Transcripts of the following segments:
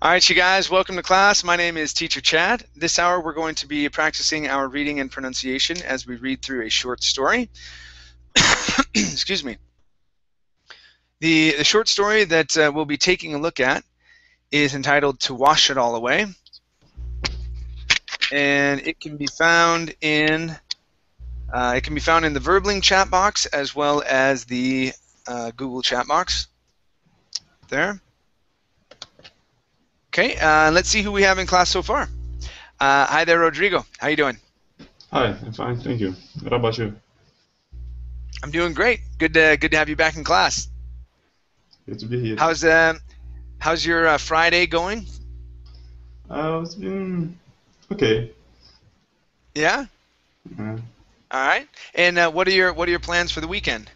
All right, you guys, welcome to class. My name is Teacher Chad. This hour we're going to be practicing our reading and pronunciation as we read through a short story. Excuse me. The short story that we'll be taking a look at is entitled To Wash It All Away. And it can be found in the Verbling chat box as well as the Google chat box. There. Okay, let's see who we have in class so far. Hi there, Rodrigo. How you doing? Hi, I'm fine, thank you. What about you? I'm doing great. Good to have you back in class. Good to be here. How's your Friday going? It's been okay. Yeah. Uh, All right. And what are your plans for the weekend?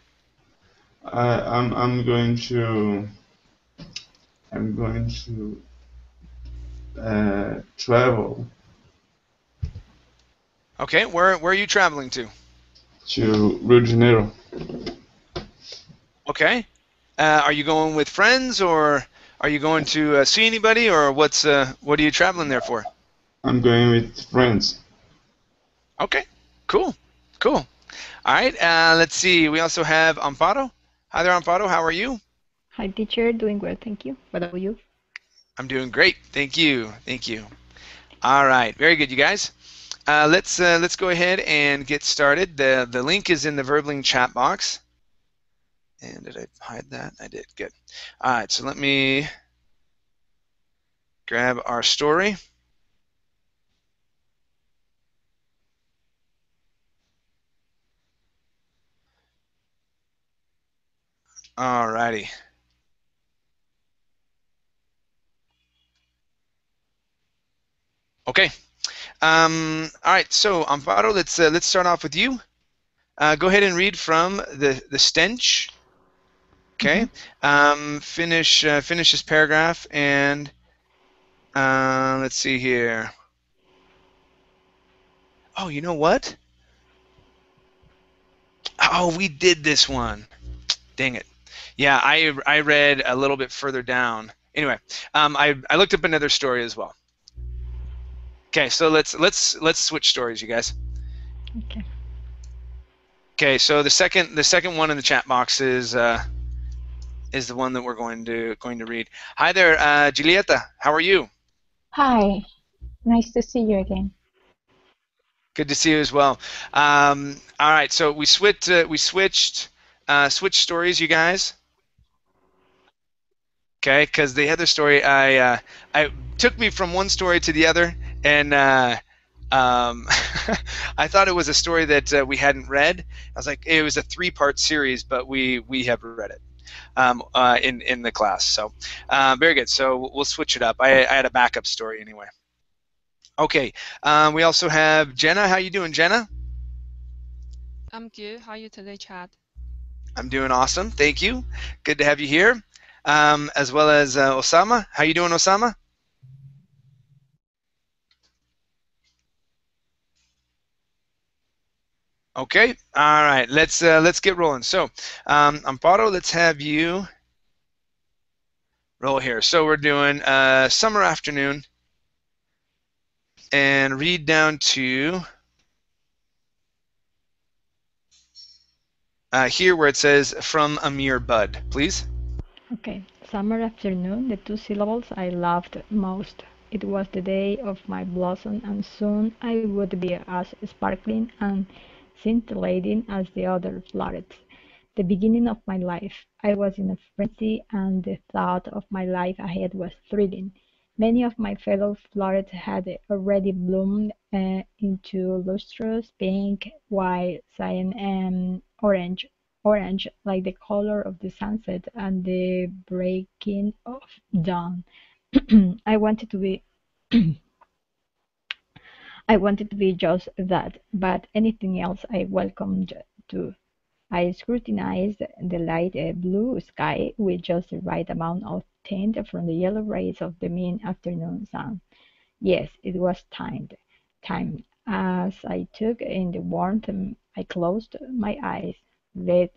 I'm going to travel Okay. Where are you traveling to? to Rio de Janeiro. Okay. Are you going with friends, or are you going to see anybody, or what are you traveling there for? I'm going with friends. Okay. Cool. Cool. All right. Let's see. We also have Amparo. Hi there, Amparo. How are you? Hi, teacher. Doing well, thank you. What about you? I'm doing great. Thank you. Thank you. All right. Very good, you guys. Let's go ahead and get started. The link is in the Verbling chat box. And did I hide that? I did. Good. All right. So let me grab our story. All righty. Okay. All right. So Amparo, let's start off with you. Go ahead and read from the stench. Okay. Finish this paragraph, and let's see here. Oh, you know what? Oh, we did this one. Dang it. Yeah, I read a little bit further down. Anyway, I looked up another story as well. Okay, so let's switch stories, you guys. Okay. Okay, so the second one in the chat box is the one that we're going to read. Hi there, Julieta. How are you? Hi, nice to see you again. Good to see you as well. All right, so we switched stories, you guys. Okay, because the other story I took me from one story to the other, and I thought it was a story that we hadn't read. I was like, it was a 3-part series, but we have read it in the class. So very good. So we'll switch it up. I had a backup story anyway. Okay. We also have Jenna. How you doing, Jenna? I'm good. How are you today, Chad? I'm doing awesome. Thank you. Good to have you here. As well as Osama. How you doing, Osama? Okay. All right. Let's get rolling. So, Amparo, let's have you roll here. So we're doing summer afternoon, and read down to here where it says from a mere bud, please. Okay. Summer afternoon, the 2 syllables I loved most. It was the day of my blossom, and soon I would be as sparkling and scintillating as the other florets. The beginning of my life. I was in a frenzy, and the thought of my life ahead was thrilling. Many of my fellow florets had already bloomed into lustrous pink, white, cyan, and orange, like the color of the sunset and the breaking of dawn. I wanted to be I wanted to be just that, but anything else I welcomed too. I scrutinized the light blue sky with just the right amount of tint from the yellow rays of the mid-afternoon sun. Yes, it was timed. Timed. As I took in the warmth, I closed my eyes, let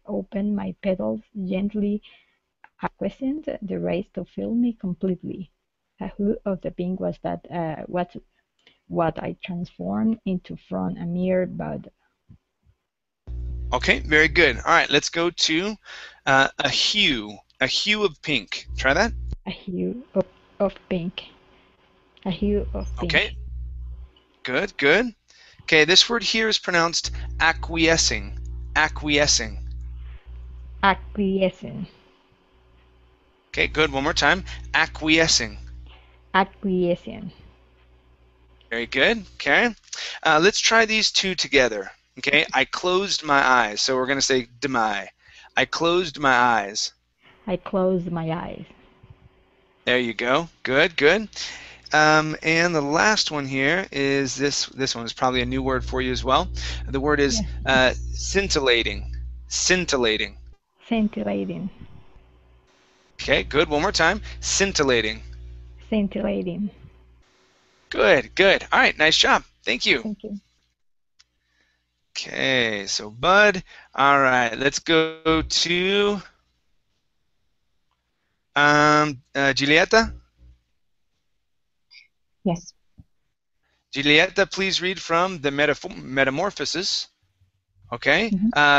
open my petals gently, acquiescent the rays to fill me completely. A hue of the pink was what I transformed into from a mere bud. Okay, very good. All right, let's go to a hue of pink. Try that. A hue of pink. A hue of pink. Okay, good, good. Okay, this word here is pronounced acquiescing. Acquiescing. Acquiescing. Okay, good. One more time. Acquiescing. Acquiescing. Very good. Okay. Let's try these two together. Okay, I closed my eyes. So we're going to say demi. I closed my eyes. I closed my eyes. There you go. Good, good. And the last one here is this one is probably a new word for you as well. The word is scintillating. Scintillating. Scintillating. Okay, good. One more time. Scintillating. Scintillating. Good, good. All right, nice job. Thank you. Thank you. Okay, so Bud. All right, let's go to Giulietta. Yes. Giulietta, please read from the Metamorphosis. Okay,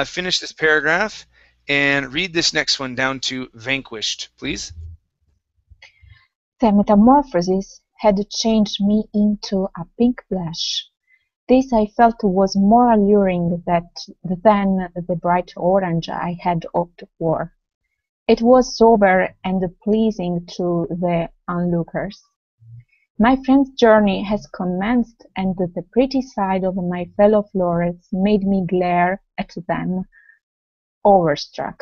finish this paragraph and read this next one down to vanquished, please. The metamorphosis had changed me into a pink blush. This I felt was more alluring than the bright orange I had hoped for. It was sober and pleasing to the onlookers. My friend's journey has commenced, and the pretty side of my fellow florets made me glare at them, overstruck.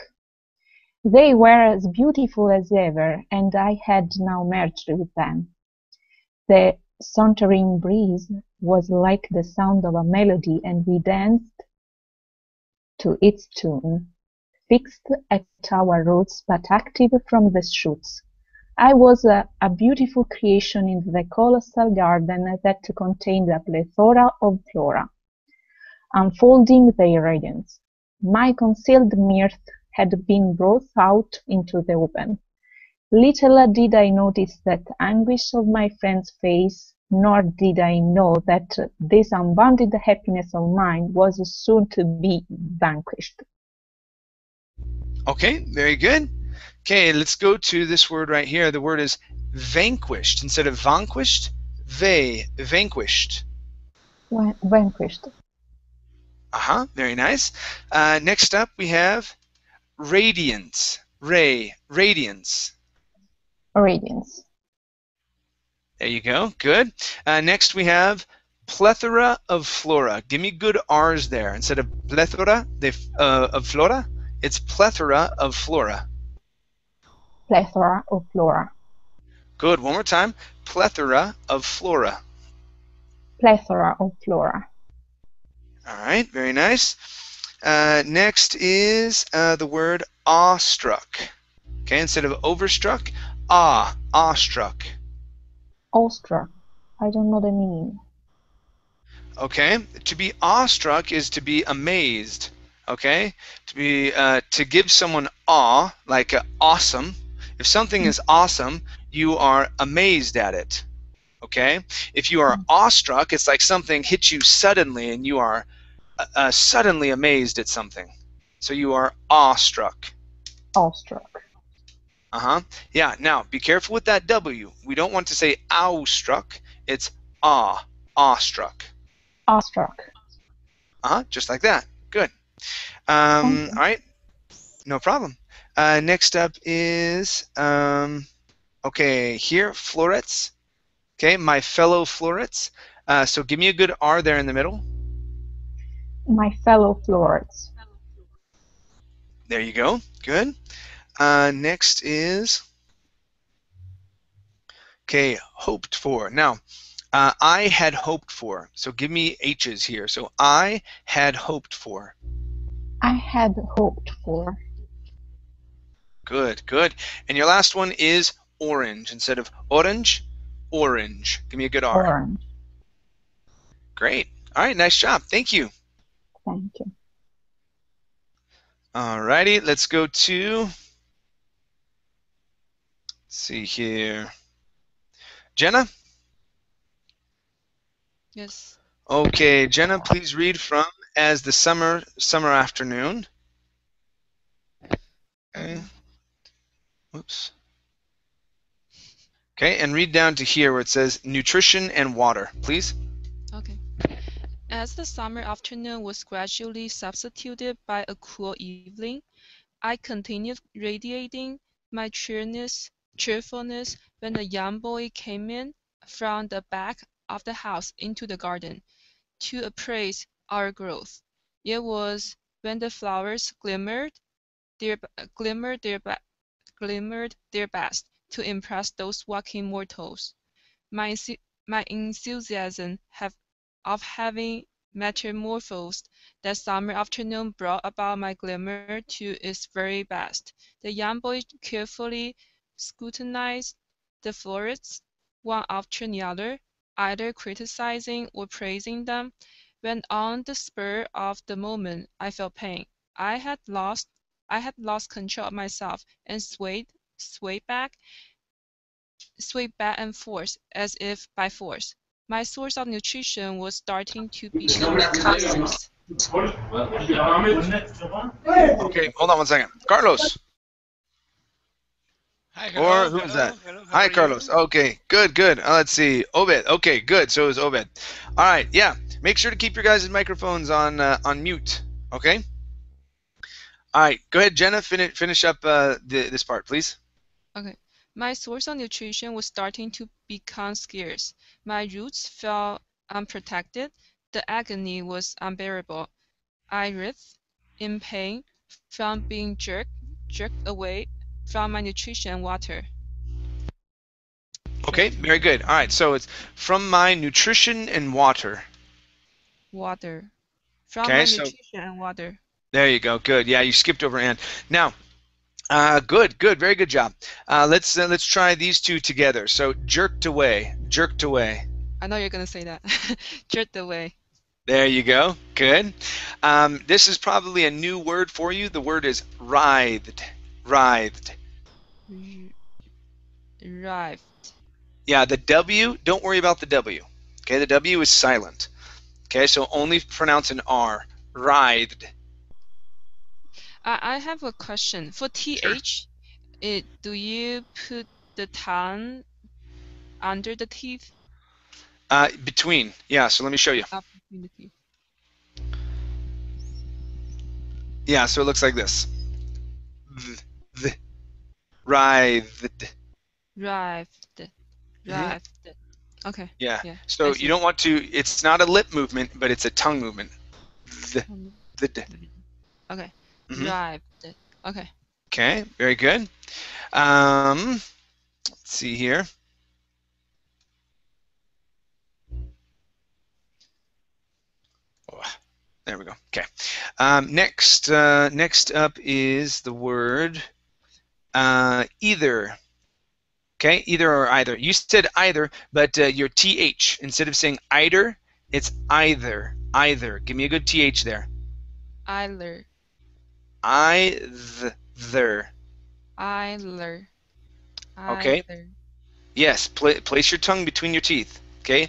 They were as beautiful as ever, and I had now merged with them. The sauntering breeze was like the sound of a melody, and we danced to its tune, fixed at our roots but active from the shoots. I was a beautiful creation in the colossal garden that contained a plethora of flora, unfolding their radiance. My concealed mirth had been brought out into the open. Little did I notice that anguish of my friend's face, nor did I know that this unbounded happiness of mine was soon to be vanquished. Okay, very good. Okay, let's go to this word right here. The word is vanquished. Instead of vanquished, vanquished. Vanquished. Very nice. Next up, we have radiance. Radiance. Radiance. There you go. Good. Next, we have plethora of flora. Give me good R's there. Instead of plethora of flora, it's plethora of flora. Plethora of flora. Good. One more time. Plethora of flora. Plethora of flora. All right. Very nice. Next is the word awestruck. Okay. Instead of overstruck, awestruck. Awestruck. I don't know the meaning. Okay. To be awestruck is to be amazed. Okay. To be to give someone awe, like awesome. If something is awesome, you are amazed at it. Okay. If you are awestruck, it's like something hits you suddenly, and you are suddenly amazed at something. So you are awestruck. Awestruck. Yeah. Now, be careful with that W. We don't want to say awestruck. It's awestruck. Awestruck. Just like that. Good. All right. No problem. Next up is okay. Here, florets. Okay, my fellow florets. So give me a good R there in the middle. My fellow florets. There you go. Good. Next is okay, hoped for. Now, I had hoped for. So give me H's here. So I had hoped for. I had hoped for. Good, good. And your last one is orange. Instead of orange, orange. Give me a good R. Orange. Great. All right, nice job. Thank you. Thank you. All righty, let's go to, let's see here. Jenna? Yes. Okay, Jenna, please read from As the Summer Afternoon. Okay. Whoops. Okay, and read down to here where it says nutrition and water, please. Okay. As the summer afternoon was gradually substituted by a cool evening, I continued radiating my cheerfulness when a young boy came in from the back of the house into the garden to appraise our growth. It was when the flowers their glimmered their best to impress those walking mortals. My, my enthusiasm of having metamorphosed that summer afternoon brought about my glimmer to its very best. The young boy carefully scrutinized the florets, one after the other, either criticizing or praising them, when on the spur of the moment I felt pain. I had lost control of myself and swayed back and forth as if by force. My source of nutrition was starting to become scarce. Okay, hold on one second. Carlos. Hi, Or hello, who is that? hello, how Hi, are you? Carlos. Okay, good. Let's see. Obed. Okay, good. So is Obed. All right, yeah. Make sure to keep your guys' microphones on mute. Okay. All right. Go ahead, Jenna. Finish up this part, please. Okay. My source of nutrition was starting to become scarce. My roots felt unprotected. The agony was unbearable. I writhed in pain from being jerked away from my nutrition and water. Okay, very good. All right, so it's from my nutrition and water. Water. From Okay, my so nutrition and water. there you go. Good. Yeah, you skipped over and. Now, good. Very good job. Let's try these two together. So jerked away. I know you're going to say that. Jerked away. There you go. Good. This is probably a new word for you. The word is writhed. Writhed. Yeah, the W, don't worry about the W. Okay, the W is silent. Okay, so only pronounce an R. Writhed. I have a question. For TH, do you put the tongue under the teeth? Between. Yeah, so let me show you. Between the teeth. Yeah, so it looks like this. Writhed. Okay. Yeah. So you don't want to, it's not a lip movement, but it's a tongue movement. Okay. Writhed. Okay. Okay, very good. Let's see here. Oh, there we go. Okay. Next up is the word either. Okay, either or either. You said either, but your TH, instead of saying either, it's either. Either. Give me a good TH there. Either. Either. Okay. Yes, place your tongue between your teeth. Okay.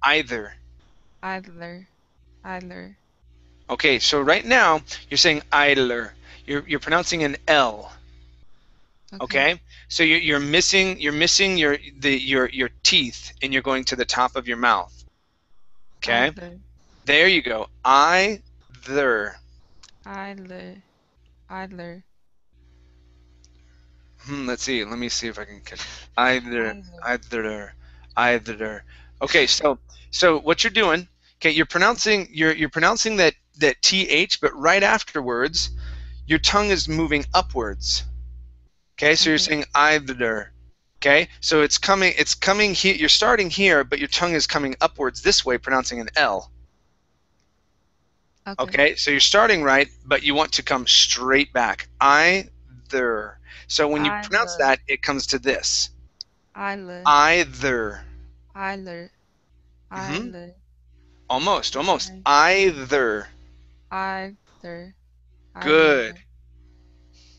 Either. Okay, so right now you're saying idler. You're pronouncing an L. Okay. So you're missing your teeth, and you're going to the top of your mouth. Okay. There you go. Either. Let's see. Let me see if I can catch either. Okay, so what you're doing? Okay, you're pronouncing that th, but right afterwards, your tongue is moving upwards. Okay, so you're saying either. Okay, so it's coming here. You're starting here, but your tongue is coming upwards this way, pronouncing an L. Okay, so you're starting right, but you want to come straight back. Either. So when you pronounce that, it comes to this. Either. Almost. Either. Good.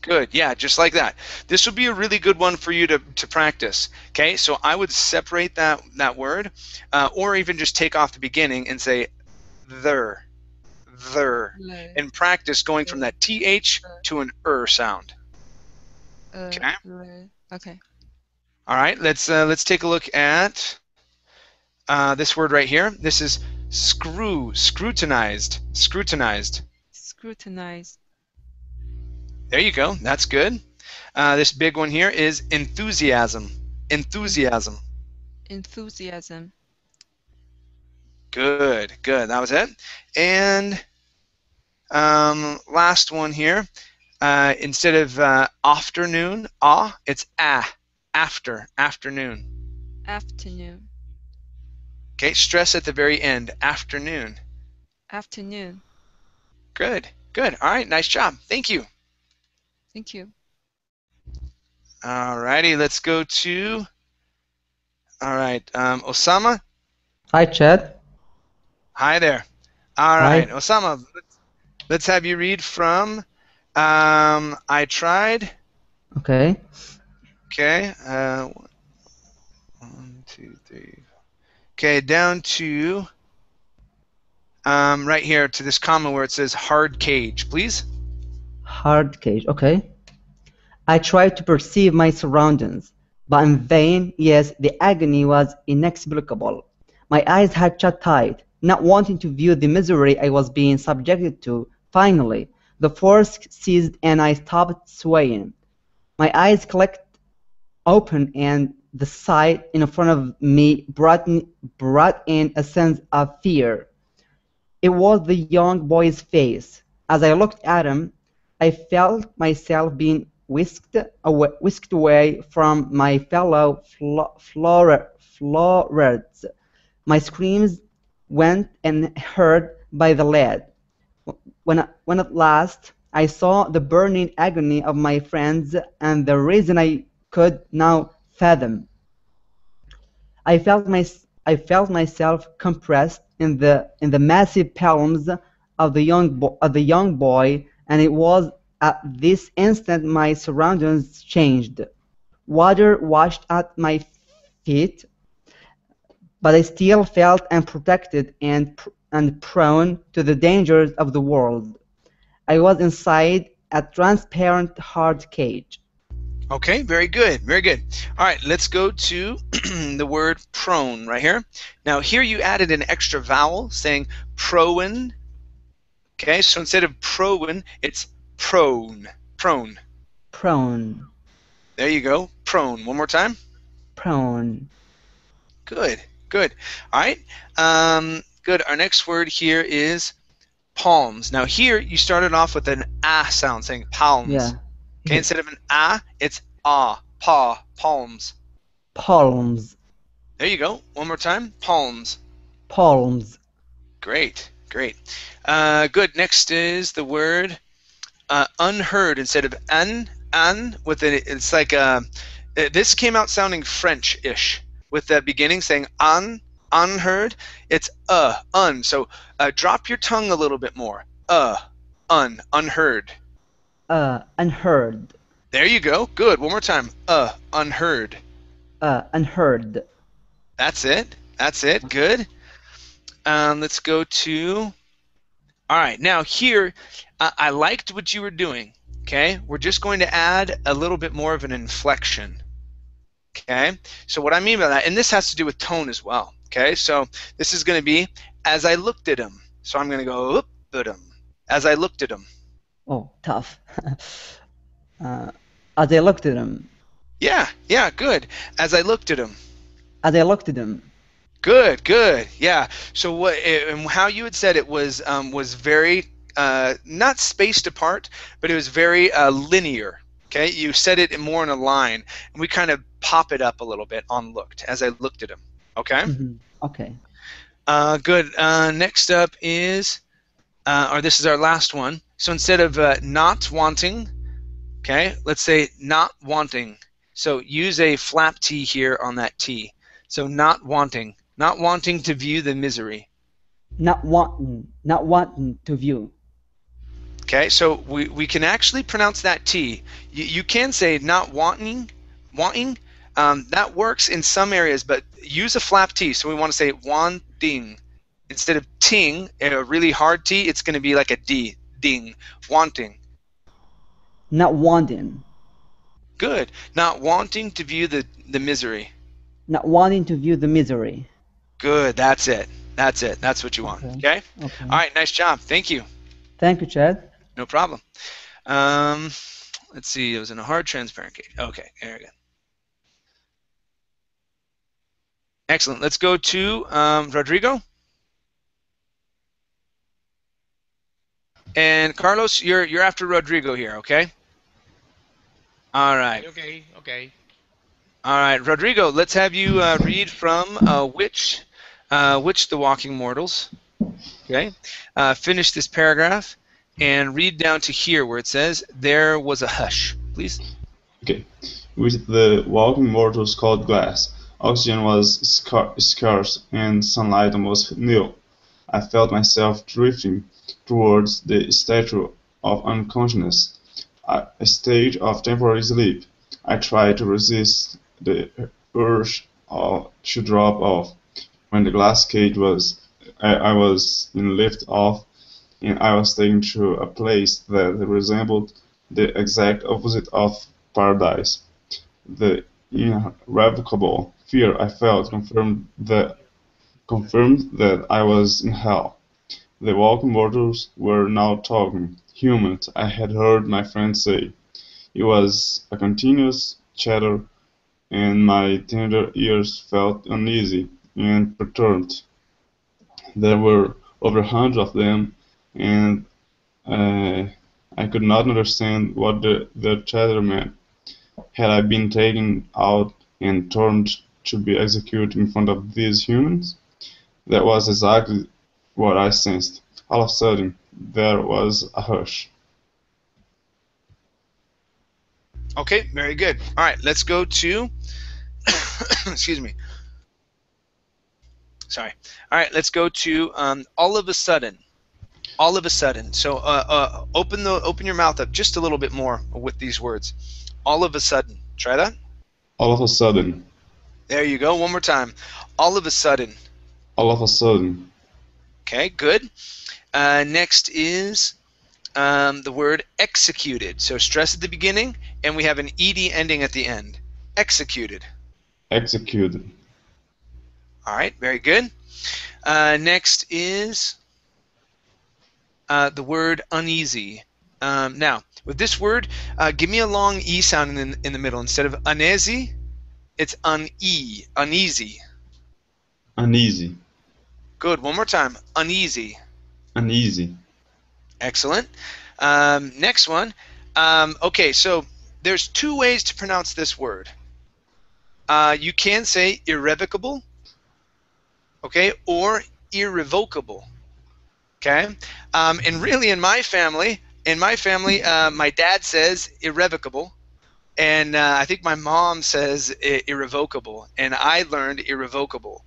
Good, yeah, just like that. This would be a really good one for you to practice. Okay, so I would separate that word, or even just take off the beginning and say there, and practice going from that th to an sound. Okay. Okay. All right, let's take a look at this word right here. This is scrutinized. Scrutinize. There you go. That's good. This big one here is enthusiasm. Enthusiasm. Enthusiasm. Good, good. That was it. And last one here. Instead of afternoon, it's afternoon. Afternoon. Okay, stress at the very end. Afternoon. Afternoon. Good, good. All right, nice job. Thank you. Thank you. All righty, let's go to. All right, Osama. Hi, Chad. Hi there. All Hi. right, Osama. Let's have you read from. I tried. Okay. Okay. 1, 2, 3. Okay, down to right here to this comma where it says hard cage, please. Hard cage. Okay. I tried to perceive my surroundings, but in vain. Yes, the agony was inexplicable. My eyes had shut tight, not wanting to view the misery I was being subjected to. Finally, the force ceased and I stopped swaying. My eyes clicked open and the sight in front of me brought in a sense of fear. It was the young boy's face. As I looked at him, I felt myself being whisked away from my fellow Florids. My screams went unheard by the lad. When at last I saw the burning agony of my friends and the reason I could now fathom, I felt myself compressed in the massive palms of the young boy, and it was at this instant my surroundings changed. Water washed at my feet, but I still felt unprotected and prone to the dangers of the world. I was inside a transparent hard cage. Okay, very good, very good. All right, let's go to the word prone right here. Now here you added an extra vowel saying prone. Okay, so instead of prone, it's prone. Prone. Prone. There you go. Prone. One more time. Prone. Good, good. All right, good. Our next word here is palms. Now here you started off with an ah sound, saying palms. Yeah. Okay, instead of an ah, it's ah, paw, palms. Palms. There you go. One more time. Palms. Palms. Great, great. Good. Next is the word unheard instead of an with it. It's like this came out sounding French-ish with that beginning saying unheard. It's un. So drop your tongue a little bit more. Unheard. Unheard. There you go. Good. One more time. Unheard. Unheard. That's it. That's it. Good. Let's go to. All right. Now here, I liked what you were doing. Okay. We're just going to add a little bit more of an inflection. Okay. So what I mean by that, and this has to do with tone as well. Okay. So this is going to be as I looked at him. So I'm going to go up at him. As I looked at him. Oh, tough. As I looked at him. Yeah, yeah, good. As I looked at him. As I looked at him. Good, good. Yeah. So what? And how you had said it was very not spaced apart, but it was very linear. Okay. You said it more in a line, and we kind of pop it up a little bit on looked. As I looked at him. Okay. Mm-hmm. Okay. Good. Next up is, or this is our last one. So instead of not wanting, okay, let's say not wanting. So use a flap T here on that T. So not wanting to view the misery. Not wanting to view. Okay, so we can actually pronounce that T. You can say not wanting. That works in some areas, but use a flap T. So we want to say wanting. Instead of ting, a really hard T, it's going to be like a D. Ding. Wanting. Not wanting. Good. Not wanting to view the misery. Not wanting to view the misery. Good. That's it. That's it. That's what you want. Okay? Okay. All right. Nice job. Thank you. Thank you, Chad. No problem. Let's see. It was in a hard, transparent cage. Okay. There we go. Excellent. Let's go to Rodrigo. And Carlos, you're after Rodrigo here, okay? All right. Okay. All right, Rodrigo. Let's have you read from which the walking mortals. Okay. Finish this paragraph and read down to here where it says there was a hush, please. Okay. With the walking mortals called glass, oxygen was scarce and sunlight almost nil. I felt myself drifting towards the statue of unconsciousness, a stage of temporary sleep. I tried to resist the urge to drop off. When the glass cage I was in lift off, and I was taken to a place that resembled the exact opposite of paradise. The irrevocable fear I felt confirmed that I was in hell. The walking mortals were now talking. Humans, I had heard my friends say. It was a continuous chatter, and my tender ears felt uneasy and perturbed. There were over 100 of them, and I could not understand what the chatter meant. Had I been taken out and turned to be executed in front of these humans? That was exactly what I sensed. All of a sudden, there was a hush. Okay, very good. All right, let's go to, excuse me. Sorry. All right, let's go to all of a sudden. All of a sudden. So open your mouth up just a little bit more with these words. All of a sudden. Try that. All of a sudden. There you go. One more time. All of a sudden. All of a sudden. Okay, good. Next is the word executed. So stress at the beginning, and we have an ed ending at the end. Executed. Executed. All right, very good. Next is the word uneasy. Now, with this word, give me a long E sound in the middle. Instead of uneasy, it's uneasy. Uneasy. Good. One more time. Uneasy. Uneasy. Excellent. Next one. Okay, so there's two ways to pronounce this word. You can say irrevocable, okay, or irrevocable, okay. And really, in my family, my dad says irrevocable, and I think my mom says irrevocable, and I learned irrevocable.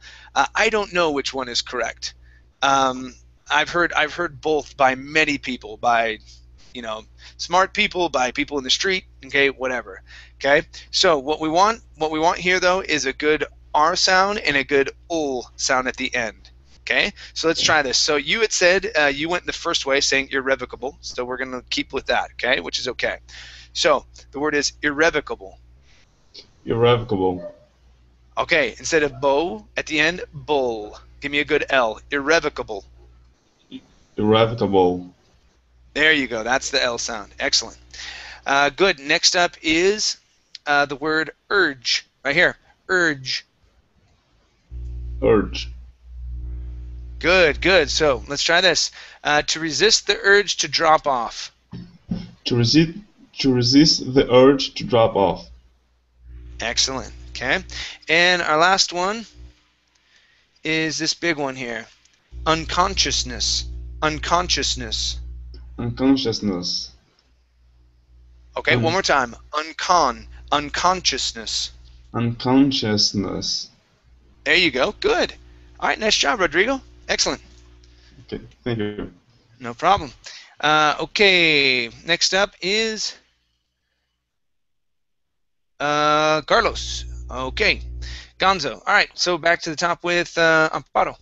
I don't know which one is correct. I've heard both by many people, by smart people, by people in the street, okay, whatever. Okay, so what we want here though is a good R sound and a good ul sound at the end. Okay, so let's try this. So you had said you went the first way, saying irrevocable, so we're going to keep with that, okay, which is okay. So the word is irrevocable. Irrevocable. Okay, instead of bow at the end, bull. Give me a good L. Irrevocable. Irrevocable. There you go. That's the L sound. Excellent. Good. Next up is the word urge. Right here. Urge. Urge. Good, good. So let's try this. To resist the urge to drop off. To resist the urge to drop off. Excellent. Okay. And our last one is this big one here. Unconsciousness. Unconsciousness. Unconsciousness. Okay, one more time. Unconsciousness. Unconsciousness. There you go. Good. All right, nice job, Rodrigo. Excellent. Okay, thank you. No problem. Okay, next up is Carlos. Okay, Gonzo. All right, so back to the top with Amparo.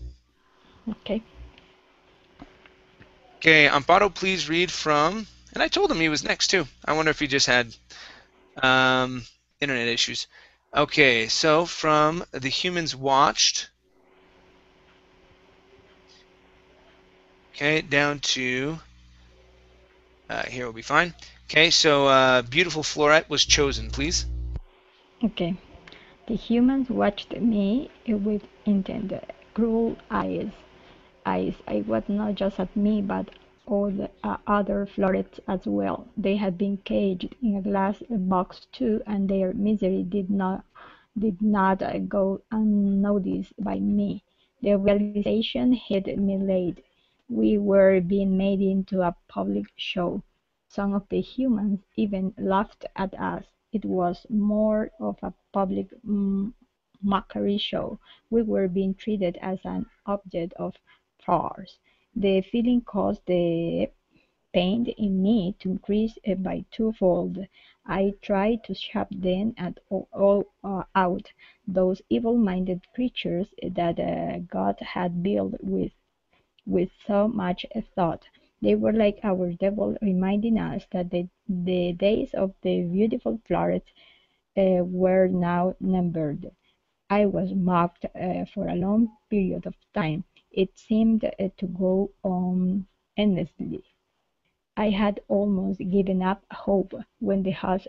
Okay. Okay, Amparo, please read from, and I told him he was next too. I wonder if he just had internet issues. Okay, so from The Humans Watched, okay, down to, here will be fine. Okay, so Beautiful Florette was chosen, please. Okay. The humans watched me with intent, cruel eyes. I was not just at me, but all the other florets as well. They had been caged in a glass box too, and their misery did not go unnoticed by me. The realization hit me late. We were being made into a public show. Some of the humans even laughed at us. It was more of a public mockery show. We were being treated as an object of farce. The feeling caused the pain in me to increase by twofold. I tried to shut them out, those evil-minded creatures that God had built with so much thought. They were like our devil, reminding us that the days of the beautiful flowers were now numbered. I was mocked for a long period of time. It seemed to go on endlessly. I had almost given up hope when the house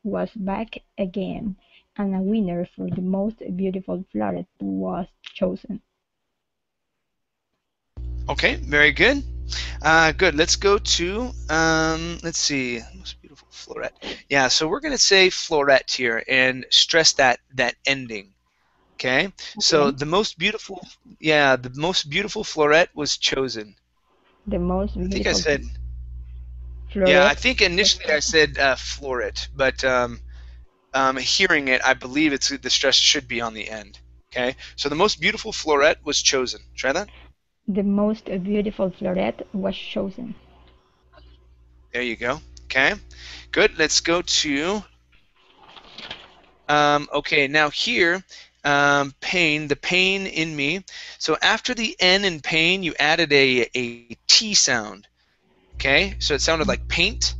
was back again, and a winner for the most beautiful floret was chosen. Okay, very good. Good. Let's go to let's see, most beautiful floret. Yeah, so we're gonna say floret here and stress that ending. Okay. So Okay. the most beautiful, yeah, the most beautiful floret was chosen. The most I think I beautiful said, yeah, I floret think was initially I chosen. said floret, but hearing it, I believe it's the stress should be on the end. Okay. So the most beautiful floret was chosen. Try that. The most beautiful floret was chosen. There you go. Okay. Good. Let's go to okay, now here, pain, the pain in me. So after the N in pain, you added a T sound. Okay, so it sounded like paint.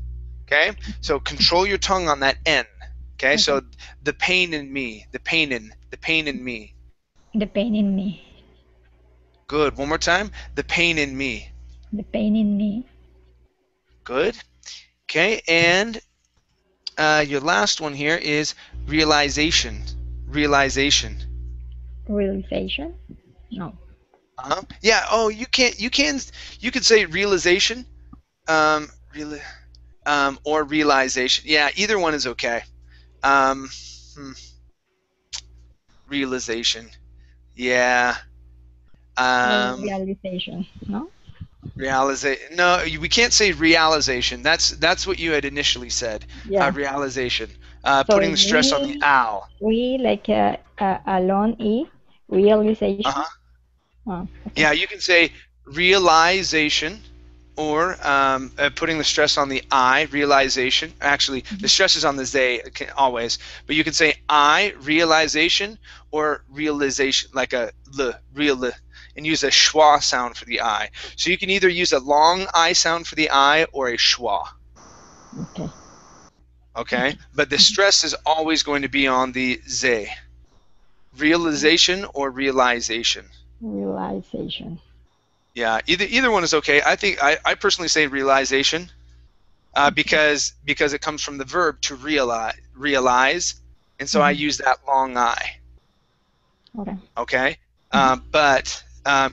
Okay, so control your tongue on that N. Okay, Okay. so the pain in me, the pain in me. The pain in me. Good. One more time. The pain in me. The pain in me. Good. Okay, and your last one here is realization. Realization. Realization? No. Yeah. Oh, you could say realization, um, real, or realization. Yeah, either one is okay. Um, hmm, realization. Yeah. Um, Realization. No? realization. No, we can't say realization. That's what you had initially said. Yeah. Realization. So Putting the stress on the owl. we like a long E, realization. Uh-huh. Oh, okay. Yeah, you can say realization, or putting the stress on the I, realization. Actually, the stress is on the they always, but you can say I, realization, or realization, like a l, real, and use a schwa sound for the I. So you can either use a long I sound for the I or a schwa. Okay. Okay, but the stress is always going to be on the they. Realization or realization. Realization. Yeah, either one is okay. I think I personally say realization, because it comes from the verb to realize, and so I Mhm. use that long I. Okay. Okay, Mhm. but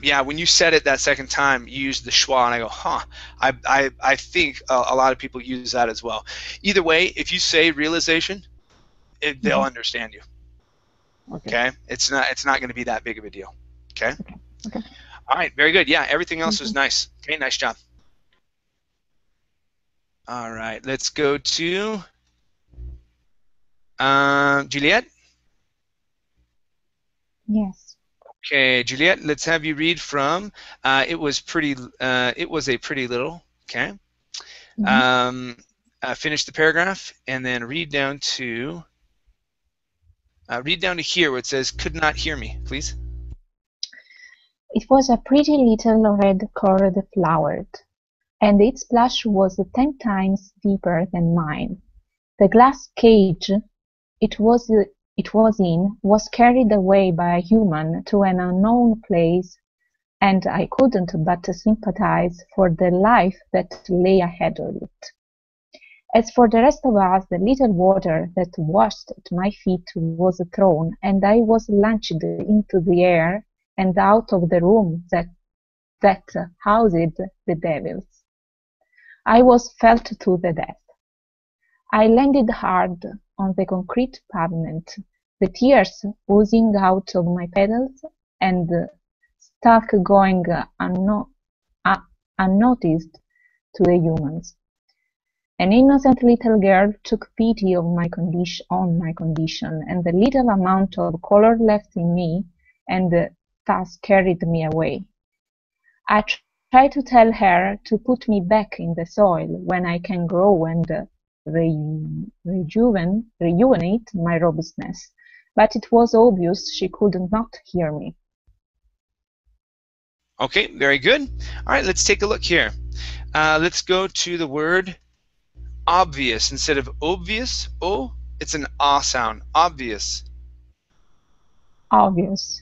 yeah, when you said it that second time, you used the schwa, and I go, huh. I think a lot of people use that as well. Either way, if you say realization, they'll Mhm. understand you. Okay. Okay, it's not going to be that big of a deal. Okay, Okay. Okay. all right, very good. Yeah, everything else Thank was you. nice. Okay, nice job. All right, let's go to Juliet. Yes. Okay, Juliet, let's have you read from It Was a Pretty Little. Okay. Finish the paragraph and then read down to here where it says "could not hear me," please. It was a pretty little red-cored flower, and its blush was 10 times deeper than mine. The glass cage it was in was carried away by a human to an unknown place, and I couldn't but sympathize for the life that lay ahead of it. As for the rest of us, the little water that washed at my feet was thrown, and I was launched into the air and out of the room that housed the devils. I was felt to the death. I landed hard on the concrete pavement, the tears oozing out of my petals, and stuck going unnoticed to the humans. An innocent little girl took pity on my condition, and the little amount of color left in me, and thus carried me away. I tried to tell her to put me back in the soil when I can grow and rejuvenate my robustness, but it was obvious she could not hear me. Okay, very good. All right, let's take a look here. Let's go to the word obvious. Instead of obvious, O, it's an ah sound. Obvious. Obvious.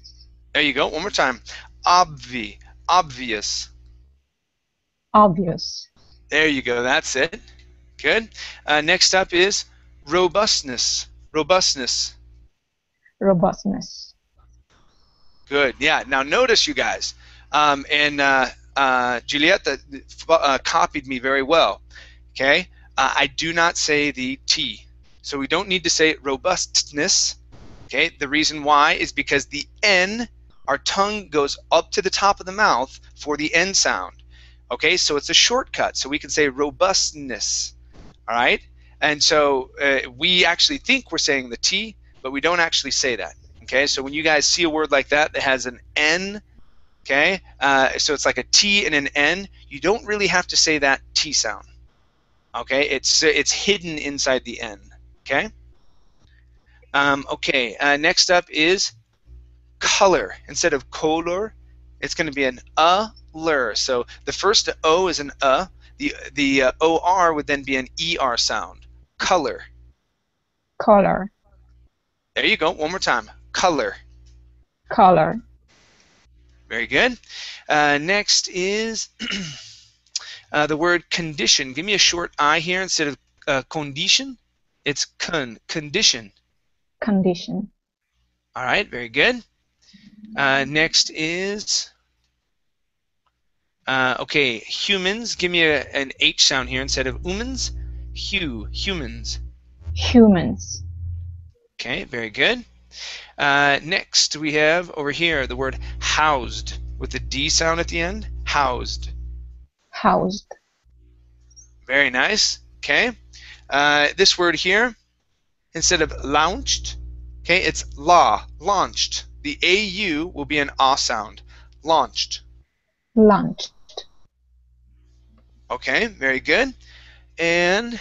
There you go. One more time. Obvious. Obvious. There you go. That's it. Good. Next up is robustness. Robustness. Robustness. Good. Yeah. Now notice, you guys, Julieta copied me very well. Okay. I do not say the T, so we don't need to say robustness. Okay. The reason why is because the N, our tongue goes up to the top of the mouth for the N sound. Okay. So it's a shortcut. So we can say robustness. All right. And so we actually think we're saying the T, but we don't actually say that. Okay. So when you guys see a word like that has an N, okay, so it's like a T and an N, you don't really have to say that T sound. Okay, it's hidden inside the N. Okay. Next up is color. Instead of color, it's going to be an lur. So the first O is an the OR would then be an ER sound. Color. Color. There you go. One more time. Color. Color. Very good. Next is the word condition. Give me a short I here instead of condition. It's condition. Condition. All right, very good. Next is humans. Give me an H sound here instead of humans. Humans. Humans. Okay, very good. Next we have over here the word housed with the D sound at the end. Housed. Housed. Very nice. Okay. This word here, instead of launched, okay, it's launched. The AU will be an ah sound. Launched. Launched. Okay, very good. And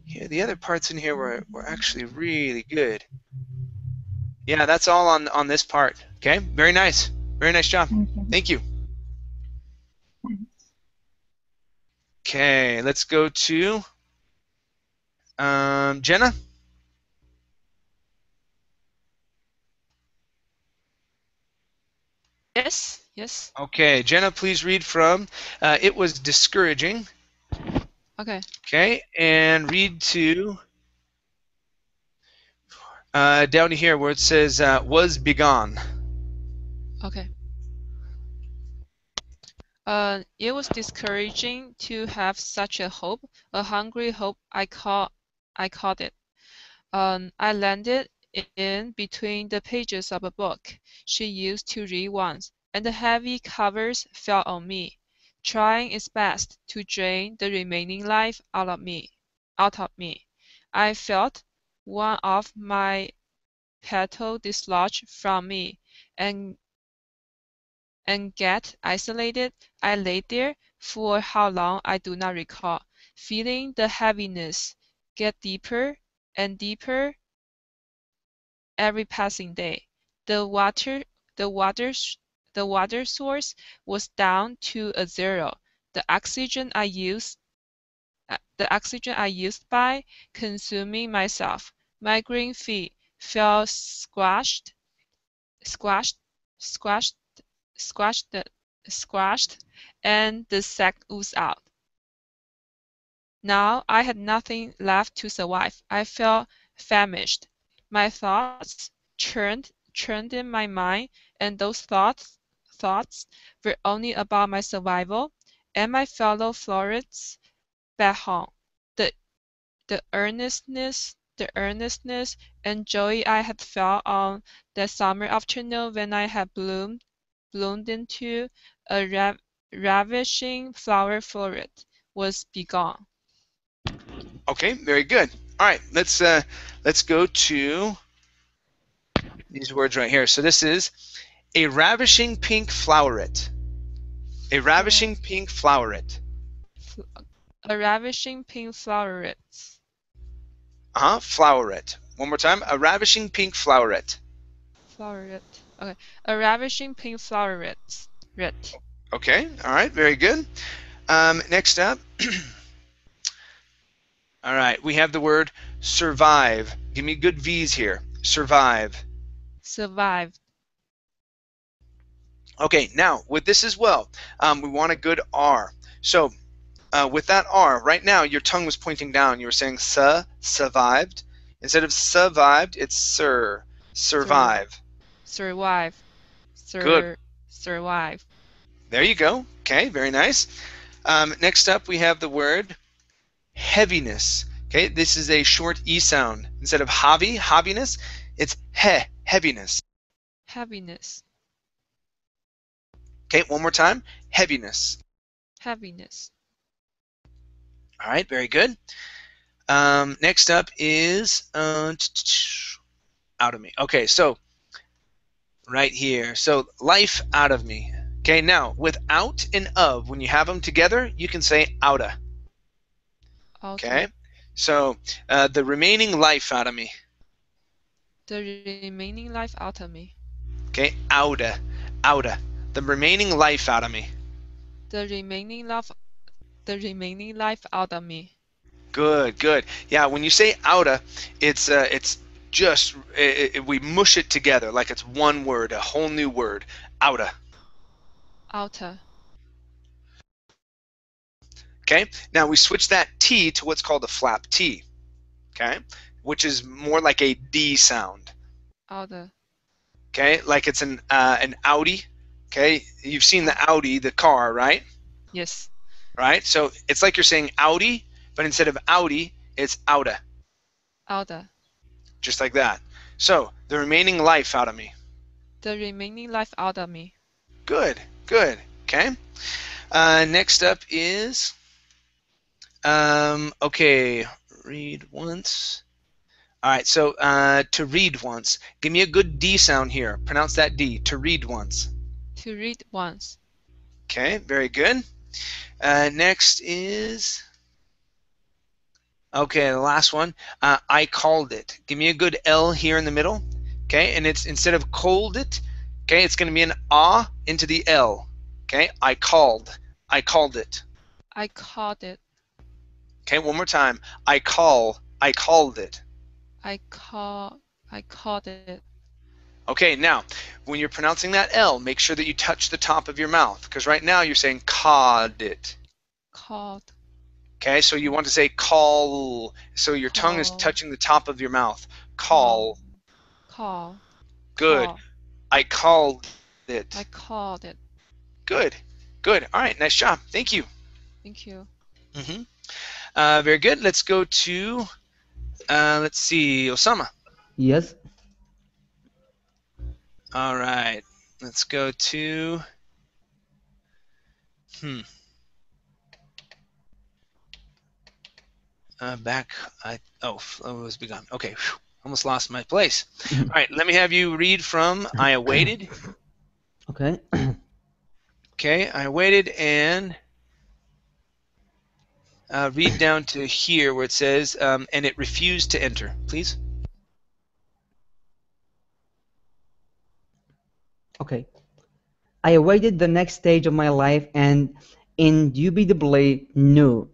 here, the other parts in here were actually really good. Yeah, that's all on this part. Okay, very nice. Very nice job. Thank you. Okay, let's go to Jenna. Yes. Okay, Jenna, please read from It Was Discouraging. Okay. Okay, and read to down to here where it says was begone. Okay. It was discouraging to have such a hope, a hungry hope I called it. I landed in between the pages of a book she used to read once, and the heavy covers fell on me, trying its best to drain the remaining life out of me. I felt one of my petals dislodged from me, and and get isolated, I lay there for how long I do not recall, feeling the heaviness get deeper and deeper every passing day. The water, the water, the water source was down to a zero. The oxygen I used by consuming myself. My green feet felt squashed, squashed, squashed, squashed, squashed, and the sac oozed out. Now I had nothing left to survive. I felt famished. My thoughts churned in my mind, and those thoughts were only about my survival and my fellow florists back home. The the earnestness and joy I had felt on that summer afternoon when I had bloomed into a ravishing flower floret was begone. Okay, very good. All right, let's go to these words right here. So this is a ravishing pink floweret. A ravishing pink floweret. A ravishing pink floweret. Floweret. One more time. A ravishing pink floweret. Floweret. Okay. A ravishing pink floweret. Red. Okay. All right. Very good. Next up. All right. We have the word survive. Give me good V's here. Survive. Survived. Okay. Now with this as well, we want a good R. So with that R, right now your tongue was pointing down. You were saying survived. Instead of survived, it's survive. Survive. Good. Survive. There you go. Okay, very nice. Next up, we have the word heaviness. Okay, this is a short E sound. Instead of heaviness, it's heaviness. Heaviness. Okay, one more time. Heaviness. Heaviness. All right, very good. Next up is out of me. Okay, so right here. So life out of me. Okay, now without and of, when you have them together, you can say outa. Okay, so the remaining life out of me. The remaining life out of me. Okay, outa. The remaining life out of me. The remaining life out of me. Good. Yeah, when you say outa, it's just we mush it together like it's one word, a whole new word. Outa. Outer. Okay, now we switch that T to what's called a flap T. Okay, which is more like a D sound. Outer. Okay, like it's an Audi. Okay, you've seen the Audi, the car, right? Yes. Right, so it's like you're saying Audi, but instead of Audi, it's outa. Outer. Just like that. So the remaining life out of me. The remaining life out of me. Good. Okay. Next up is okay. Read once. All right. So to read once. Give me a good D sound here. Pronounce that D. To read once. To read once. Okay. Very good. Next is okay. The last one. I called it. Give me a good L here in the middle. Okay. And it's instead of cold it. Okay. It's going to be an ah into the L. Okay. I called it. I called it. Okay, one more time. I called it. I called it. Okay, now, when you're pronouncing that L, make sure that you touch the top of your mouth, because right now you're saying cawed it. Called. Okay, so you want to say call, so your tongue is touching the top of your mouth. Call. Good. Call. I called it. I called it. Good. All right, nice job. Thank you. Thank you. Very good. Let's go to, let's see, Osama. Yes. All right. Let's go to, back, it was begun. Okay, almost lost my place. All right, let me have you read from I Awaited. Okay. Okay, I waited and read down to here where it says, and it refused to enter, please. Okay. I awaited the next stage of my life and indubitably knew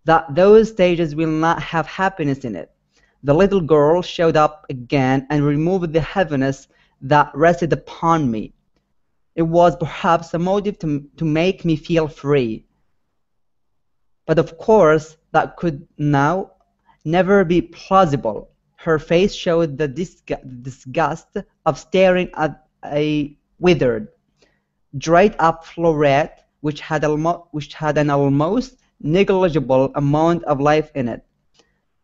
that those stages will not have happiness in it. The little girl showed up again and removed the heaviness that rested upon me. It was perhaps a motive to make me feel free. But of course, that could now never be plausible. Her face showed the disgust of staring at a withered, dried-up floret which had an almost negligible amount of life in it.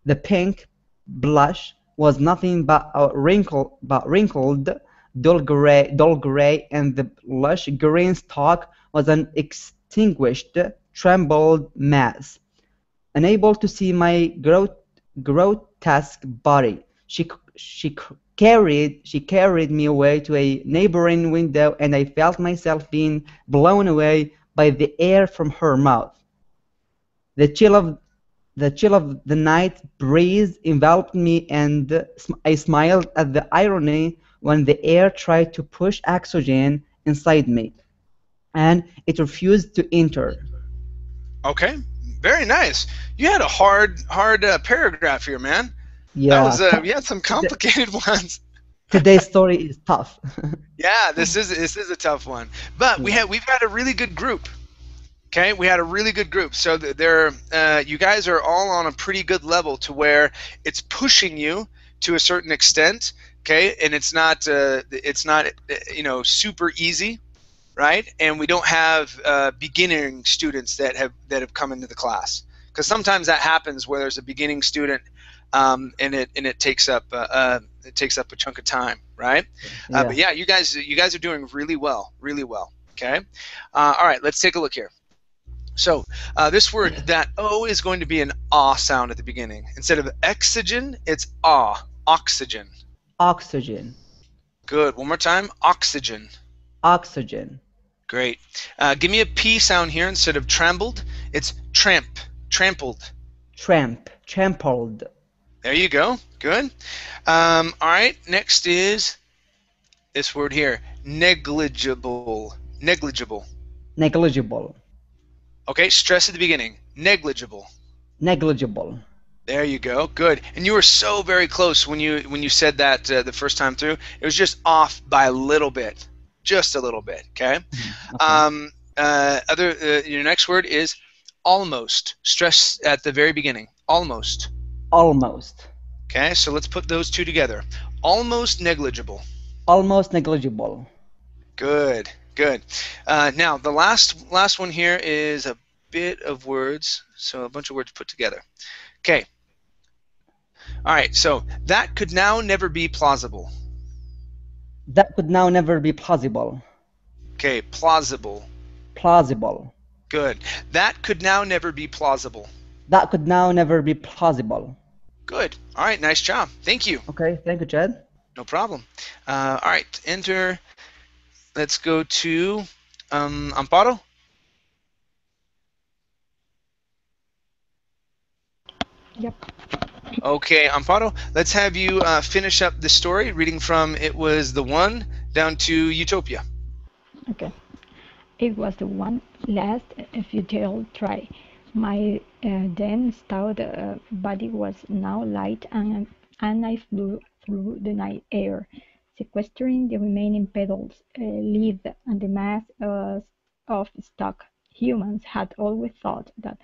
The pink blush was nothing but wrinkled, dull gray, and the lush green stalk was an extinguished, trembled mass. Unable to see my grotesque body, she carried me away to a neighboring window, and I felt myself being blown away by the air from her mouth. The chill of the night breeze enveloped me, and I smiled at the irony when the air tried to push oxygen inside me, and it refused to enter. Okay, very nice. You had a hard paragraph here, man. That was Yeah, you had some complicated ones. today's story is tough. Yeah, this is a tough one, but we've got a really good group. Okay, we had a really good group. So you guys are all on a pretty good level to where it's pushing you to a certain extent. Okay, and it's not super easy, right? And we don't have beginning students that have come into the class, because sometimes that happens where there's a beginning student, and it takes up a chunk of time, right? Yeah. But yeah, you guys are doing really well, really well. Okay, all right, let's take a look here. So this word, that O is going to be an ah sound at the beginning. Instead of oxygen, it's ah, oxygen. Oxygen. Good. One more time, oxygen. Oxygen. Great. Give me a P sound here. Instead of trembled, it's tramp, trampled. Trampled. There you go. Good. All right. Next is this word here, negligible. Negligible. Negligible. Okay, stress at the beginning. Negligible. Negligible. There you go. Good. And you were so very close when you said that the first time through. It was just off by a little bit, just a little bit. Okay. Okay. Your next word is almost. Stress at the very beginning. Almost. Almost. Okay. So let's put those two together. Almost negligible. Almost negligible. Good. Good. Now the last one here is a bit of words, so a bunch of words put together. Okay. All right. So that could now never be plausible. That could now never be plausible. Okay. Plausible. Plausible. Good. That could now never be plausible. That could now never be plausible. Good. All right. Nice job. Thank you. Okay. Thank you, Chad. No problem. All right. Enter. Let's go to Amparo. Yep. Okay, Amparo, let's have you finish up the story, reading from It Was the One down to Utopia. Okay. It was the one last futile try. My then stout body was now light, and I flew through the night air, sequestering the remaining petals, leaves, and the mass of stock. Humans had always thought that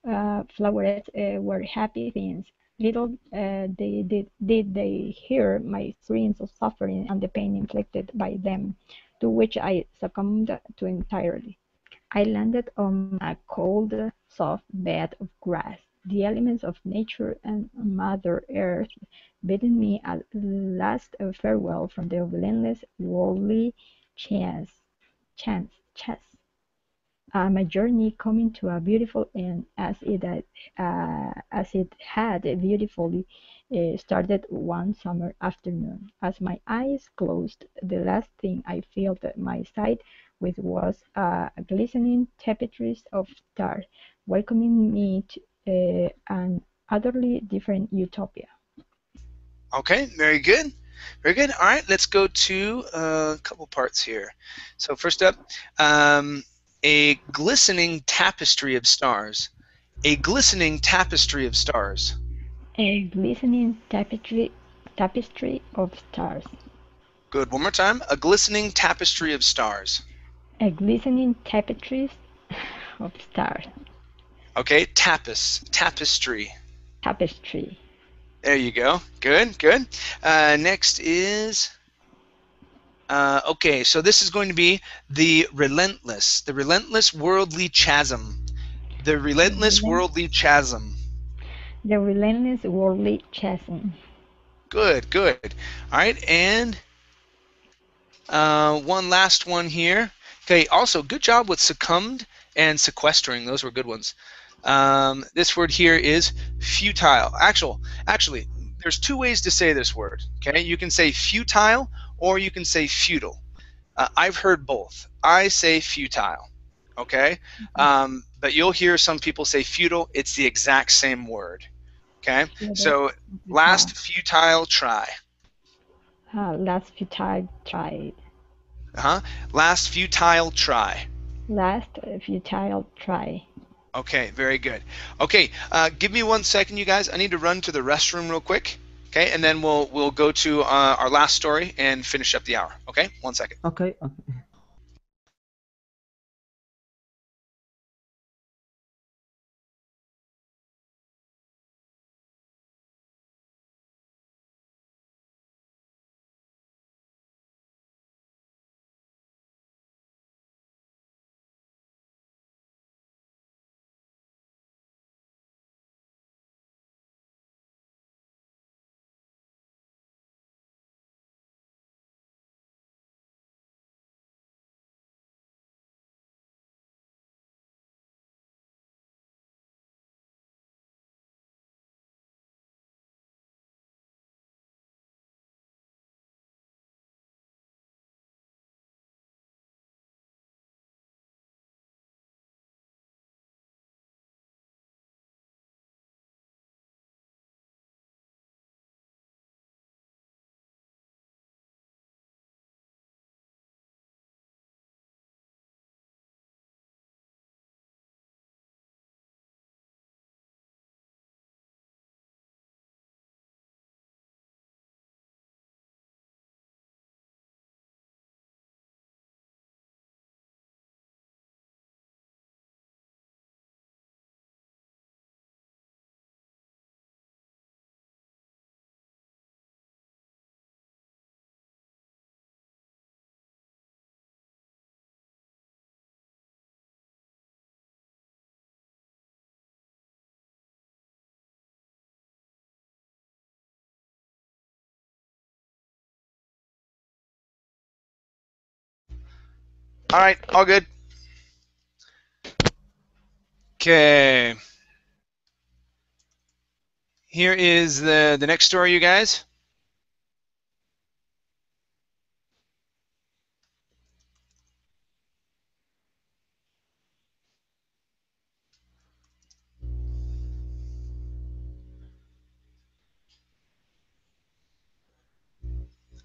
flowerets were happy things. Little did they hear my screams of suffering and the pain inflicted by them, to which I succumbed to entirely. I landed on a cold, soft bed of grass, the elements of nature and Mother Earth bidding me a last farewell from the relentless worldly chance. My journey coming to a beautiful end, as it had beautifully started one summer afternoon. As my eyes closed, the last thing I felt at my side which was a glistening tapestry of stars, welcoming me to an utterly different utopia. Okay, very good. Very good. All right, let's go to a couple parts here. So first up, a glistening tapestry of stars. A glistening tapestry of stars. A glistening tapestry of stars. Good. One more time. A glistening tapestry of stars. A glistening tapestry of stars. Okay, tapestry. Tapestry. There you go. Good, good. Next is, okay, so this is going to be the relentless worldly chasm. The relentless worldly chasm. The relentless worldly chasm. Good, good. All right, and one last one here. Okay, also good job with succumbed and sequestering. Those were good ones. This word here is futile. Actually, there's two ways to say this word. Okay, you can say futile or you can say futile. I've heard both. I say futile. Okay, but you'll hear some people say futile. It's the exact same word. Okay, so last futile try. Last futile try. Last futile try. Last futile try. Okay, very good. Okay, give me 1 second, you guys. I need to run to the restroom real quick. Okay, and then we'll go to our last story and finish up the hour. Okay, 1 second. Okay. All right, all good. Okay. Here is the next story, you guys.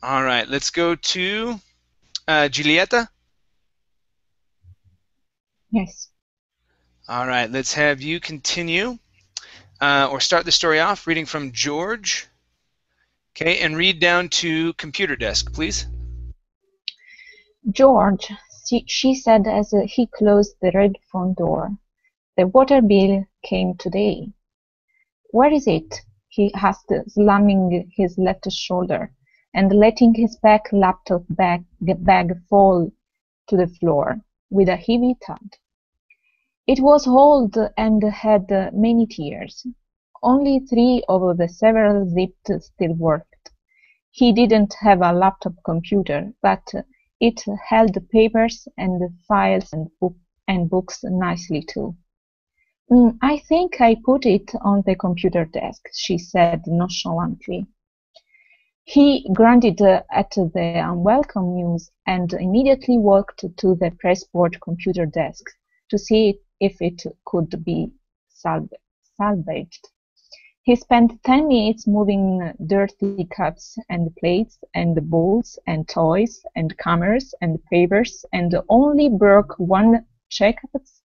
All right, let's go to Giulietta. Yes. All right, let's have you continue or start the story off reading from George. Okay, and read down to computer desk, please. George, she said as he closed the red front door. The water bill came today. Where is it? He asked, slamming his left shoulder and letting his black laptop bag fall to the floor with a heavy thud. It was old and had many tears. Only 3 of the several zipped still worked. He didn't have a laptop computer, but it held papers and files and books nicely too. I think I put it on the computer desk, she said nonchalantly. He grunted at the unwelcome news and immediately walked to the press-board computer desk to see if it could be salvaged. He spent 10 minutes moving dirty cups and plates and bowls and toys and cameras and papers and only broke one check-stained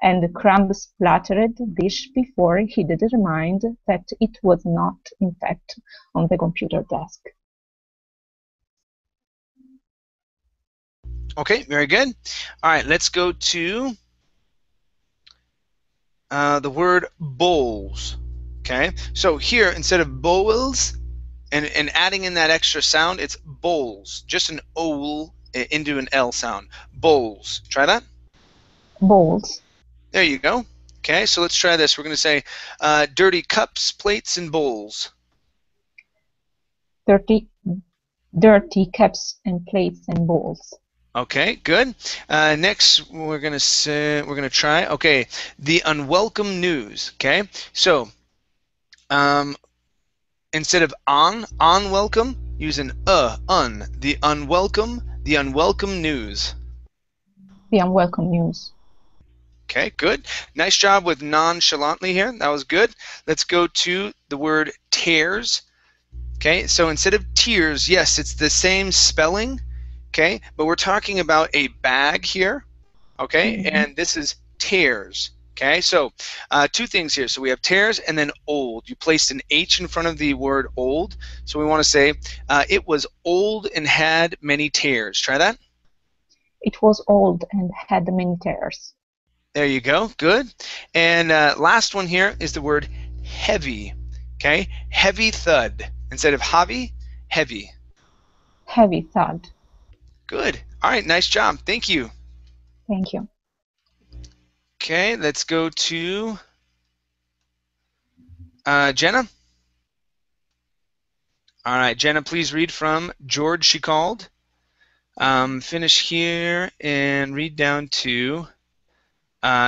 and crumb-splattered dish before he determined that it was not, in fact, on the computer desk. Okay, very good. All right, let's go to the word bowls. Okay, so here instead of bowls and adding in that extra sound, it's bowls, just an O into an L sound. Bowls. Try that. Bowls. There you go. Okay, so let's try this. We're going to say dirty cups, plates, and bowls. Dirty cups and plates and bowls. Okay, good. Next, we're gonna try. Okay, the unwelcome news. Okay, so instead of unwelcome, use an un. The unwelcome news. The unwelcome news. Okay, good. Nice job with nonchalantly here. That was good. Let's go to the word tears. Okay, so instead of tears, yes, it's the same spelling. Okay, but we're talking about a bag here. Okay, and this is tears. Okay, so two things here. So we have tears and then old. You placed an H in front of the word old. So we want to say it was old and had many tears. Try that. It was old and had many tears. There you go. Good. And last one here is the word heavy. Okay, heavy thud. Instead of heavy, heavy. Heavy thud. Good. All right, nice job. Thank you. Thank you. Okay, let's go to Jenna. All right, Jenna, please read from George, she called. Finish here and read down to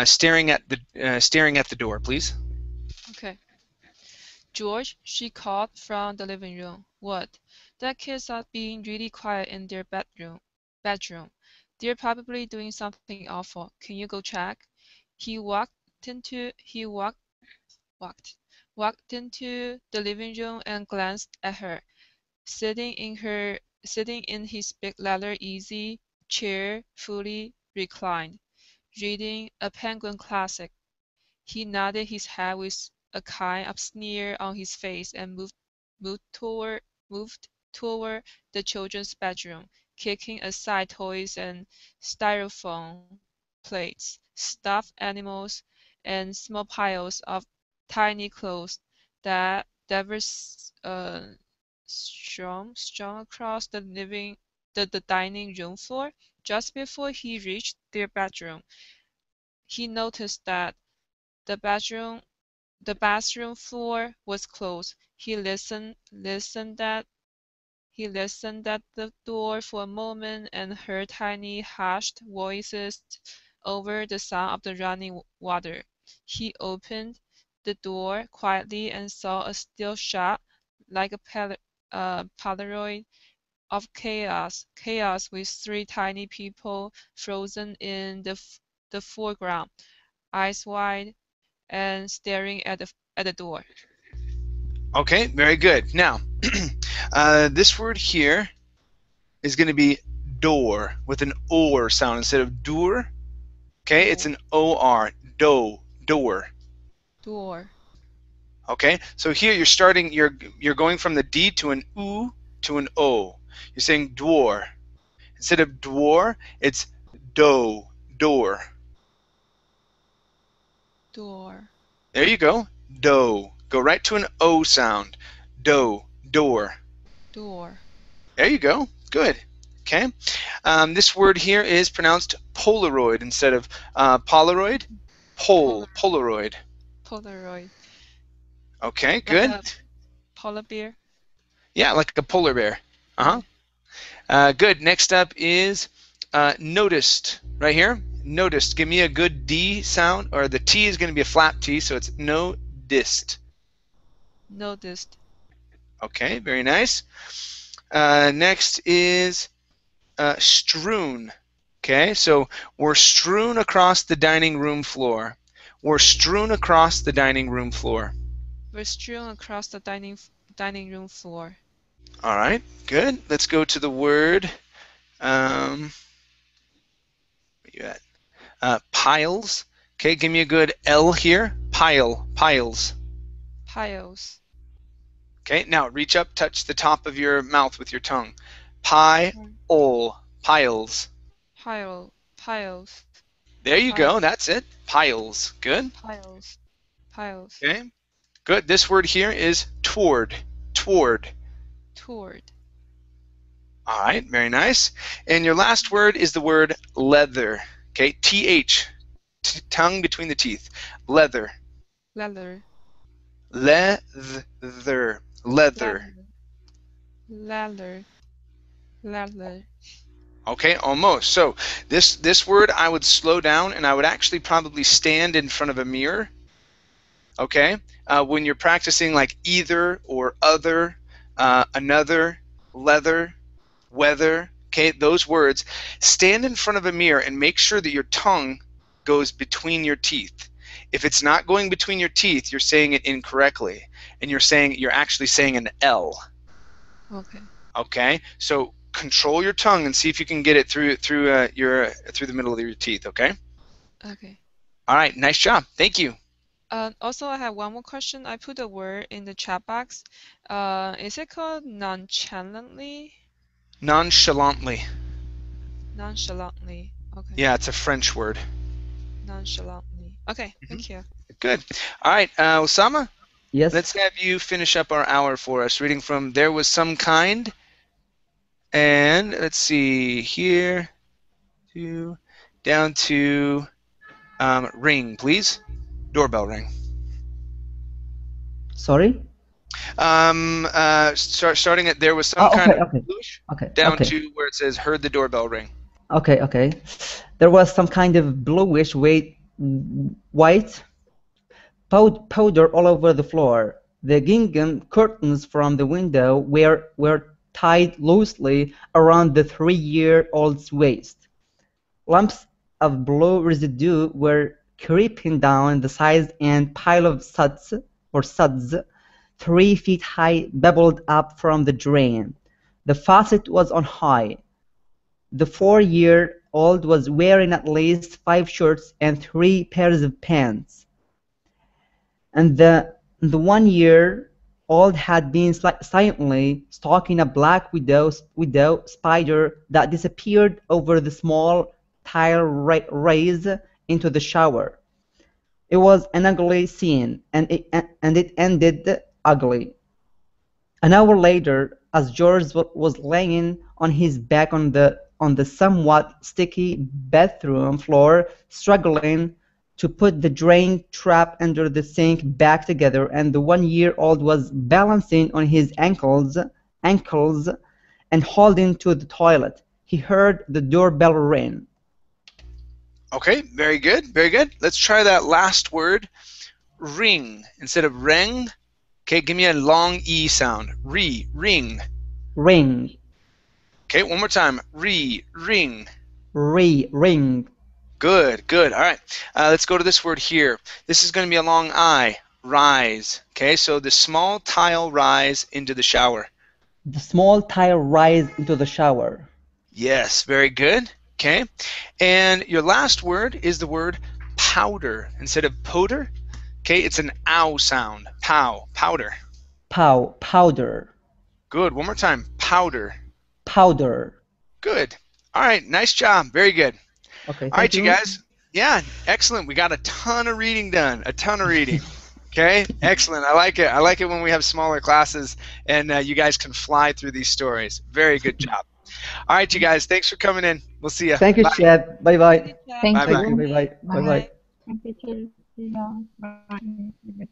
staring at the door, please. Okay. George, she called from the living room. What? The kids are being really quiet in their bedroom. They're probably doing something awful. Can you go check? He walked into the living room and glanced at her, sitting in his big leather easy chair, fully reclined, reading a Penguin classic. He nodded his head with a kind of sneer on his face and moved toward the children's bedroom, kicking aside toys and styrofoam plates, stuffed animals, and small piles of tiny clothes that were strung across the dining room floor. Just before he reached their bedroom, he noticed that the bathroom floor was closed. He listened at the door for a moment and heard tiny hushed voices over the sound of the running water. He opened the door quietly and saw a still shot like a Polaroid of chaos with three tiny people frozen in the foreground, eyes wide and staring at the door. Okay, very good. Now, this word here is going to be door with an or sound instead of door. Okay, it's an or. Door. Okay, so here you're going from the D to an U to an O. You're saying door. Instead of door, it's door. There you go. Do. Go right to an O sound. Door. There you go. Good. Okay. This word here is pronounced Polaroid instead of Polaroid. Polaroid. Okay, good. Like a polar bear? Yeah, like a polar bear. Good. Next up is noticed. Right here. Noticed. Give me a good D sound, or the T is going to be a flat T, so it's noticed. Okay, very nice. Next is strewn. Okay, so we're strewn across the dining room floor. We're strewn across the dining room floor. Were strewn across the dining room floor. All right, good. Let's go to the word. Where you at? Piles. Okay, give me a good L here. Pile. Piles. Piles. Okay, now reach up, touch the top of your mouth with your tongue. Pile. Piles. Piles. There you go. That's it. Piles. Good. Piles. Piles. Okay. Good. This word here is toward. Toward. Toward. All right. Very nice. And your last word is the word leather. Okay. TH. Tongue between the teeth. Leather. Leather. Leather. Leather. Leather. Leather. Okay, almost. So this word I would slow down, and I would actually probably stand in front of a mirror. Okay, when you're practicing like either or other, another, leather, weather. Okay, those words. Stand in front of a mirror and make sure that your tongue goes between your teeth. If it's not going between your teeth, you're saying it incorrectly, and you're actually saying an L. Okay. Okay, so control your tongue and see if you can get it through the middle of your teeth. Okay. Okay. All right. Nice job. Thank you. Also, I have one more question. I put a word in the chat box. Is it called nonchalantly? Nonchalantly. Nonchalantly. Okay. Yeah, it's a French word. Nonchalantly. Okay. Thank you. Good. All right, Osama. Yes. Let's have you finish up our hour for us, reading from There Was Some Kind. And let's see here, down to ring, please. Doorbell ring. Sorry? Starting at There Was Some Kind of bluish, down okay. to where it says heard the doorbell ring. Okay. There was some kind of bluish white powder all over the floor. The gingham curtains from the window were tied loosely around the 3-year-old's waist. Lumps of blue residue were creeping down the sides, and pile of suds 3 feet high bubbled up from the drain. The faucet was on high. The 4-year-old was wearing at least 5 shirts and 3 pairs of pants. And the 1-year-old had been silently stalking a black widow spider that disappeared over the small tile raise into the shower. It was an ugly scene, and it ended ugly. An hour later, as George was laying on his back on the somewhat sticky bathroom floor, struggling to put the drain trap under the sink back together, and the 1-year-old was balancing on his ankles and holding to the toilet, he heard the doorbell ring. Okay, very good, very good. Let's try that last word, ring, instead of ring. Okay, give me a long E sound. Ring. Ring. Okay, one more time. Ring. Ring. Good. All right. Let's go to this word here. This is going to be a long I. Rise. Okay, so the small tile rise into the shower. The small tile rise into the shower. Yes, very good. Okay, and your last word is the word powder instead of powder. Okay, it's an ow sound. Powder. Powder. Good. One more time. Powder. Good. All right. Nice job. Very good. Okay. All right, you guys. Yeah, excellent. We got a ton of reading done. Okay, excellent. I like it. I like it when we have smaller classes and you guys can fly through these stories. Very good job. All right, you guys. Thanks for coming in. We'll see you. Thank you, Chad. Bye-bye. Thank you. Bye-bye. Bye. Thank you. See you. Bye.